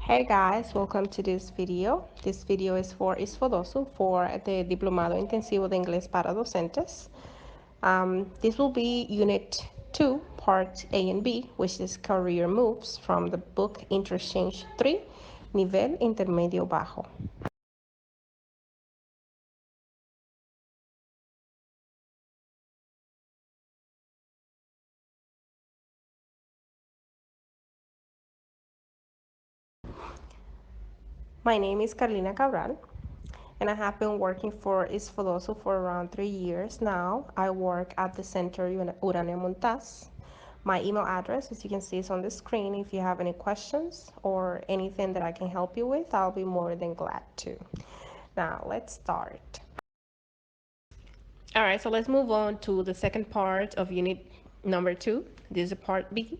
Hey guys, welcome to this video. This video is for Isfodosu for the Diplomado Intensivo de Inglés para Docentes. This will be Unit 2, Part A and B, which is Career Moves from the book Interchange 3, Nivel Intermedio Bajo. My name is Carlina Cabral, and I have been working for Isfodosu for around 3 years now. I work at the Center Urania Montas. My email address, as you can see, is on the screen. If you have any questions or anything that I can help you with, I'll be more than glad to. Now, let's start. All right, so let's move on to the second part of unit number 2. This is part B.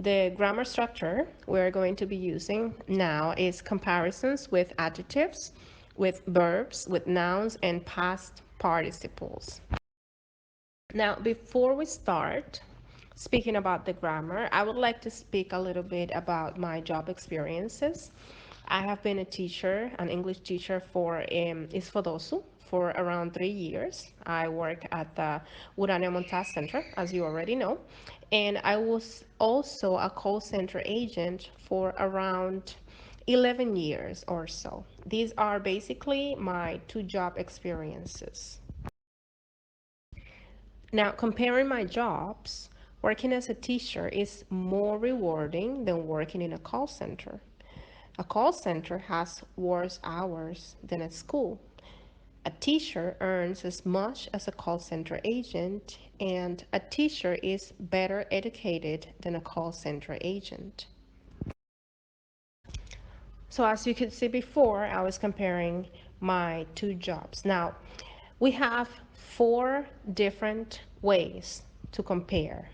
The grammar structure we're going to be using now is comparisons with adjectives, with verbs, with nouns, and past participles. Now, before we start speaking about the grammar, I would like to speak a little bit about my job experiences. I have been a teacher, an English teacher for Isfodosu for around 3 years. I work at the Urania Montas Center, as you already know, and I was also a call center agent for around 11 years or so. These are basically my two job experiences. Now, comparing my jobs, working as a teacher is more rewarding than working in a call center. A call center has worse hours than a school. A teacher earns as much as a call center agent, and a teacher is better educated than a call center agent. So as you could see before, I was comparing my two jobs. Now, we have four different ways to compare.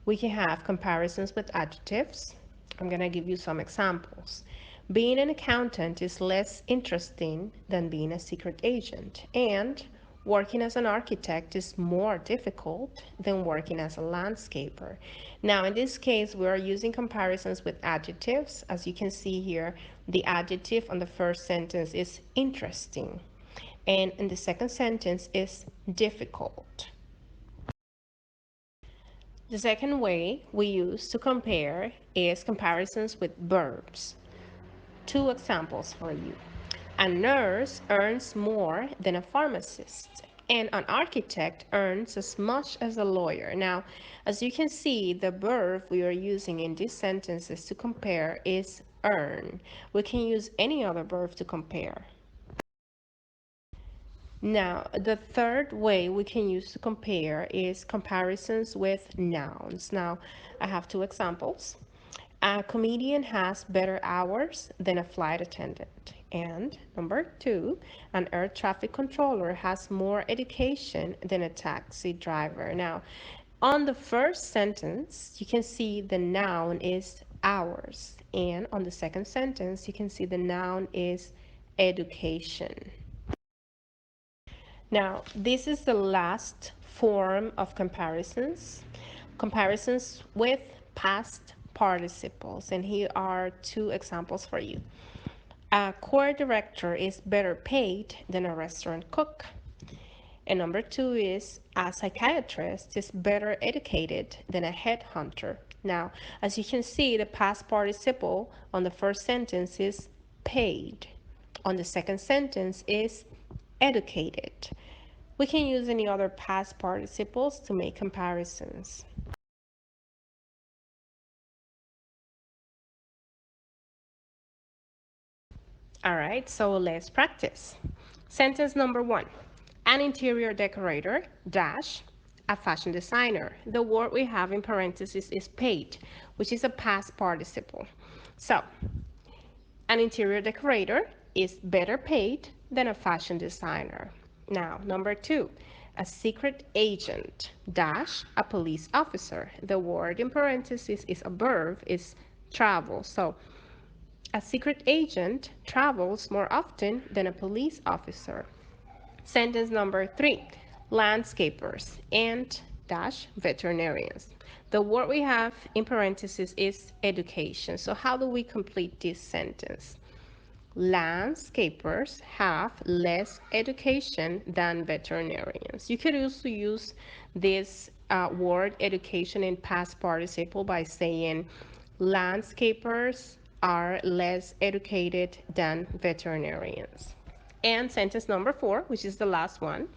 We can have comparisons with adjectives. I'm going to give you some examples. Being an accountant is less interesting than being a secret agent, and working as an architect is more difficult than working as a landscaper. Now, in this case, we are using comparisons with adjectives. As you can see here, the adjective on the first sentence is interesting, and in the second sentence is difficult. The second way we use to compare is comparisons with verbs. Two examples for you. A nurse earns more than a pharmacist, and an architect earns as much as a lawyer. Now, as you can see, the verb we are using in these sentences to compare is earn. We can use any other verb to compare. Now, the third way we can use to compare is comparisons with nouns. Now, I have two examples. A comedian has better hours than a flight attendant. And number two, an air traffic controller has more education than a taxi driver. Now, on the first sentence, you can see the noun is hours. And on the second sentence, you can see the noun is education. Now, this is the last form of comparisons with past participles. And here are two examples for you. A choir director is better paid than a restaurant cook. And number two is a psychiatrist is better educated than a headhunter. Now, as you can see, the past participle on the first sentence is paid. On the second sentence is educated. We can use any other past participles to make comparisons. All right, so let's practice. Sentence number 1. An interior decorator dash a fashion designer. The word we have in parentheses is paid, which is a past participle. So, an interior decorator is better paid than a fashion designer. Now, number 2, a secret agent dash a police officer. The word in parentheses is a verb, is travel. So, a secret agent travels more often than a police officer. Sentence number 3, landscapers and dash veterinarians. The word we have in parentheses is education. So how do we complete this sentence? Landscapers have less education than veterinarians. You could also use this word education in past participle by saying landscapers are less educated than veterinarians. And sentence number 4, which is the last one,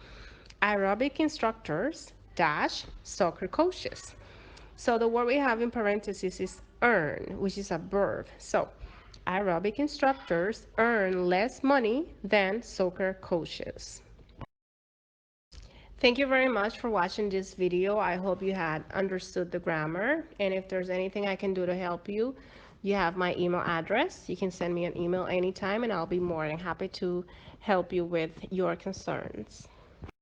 aerobic instructors dash soccer coaches. So the word we have in parentheses is earn, which is a verb. So aerobic instructors earn less money than soccer coaches. Thank you very much for watching this video. I hope you had understood the grammar. And if there's anything I can do to help you, you have my email address. You can send me an email anytime and I'll be more than happy to help you with your concerns.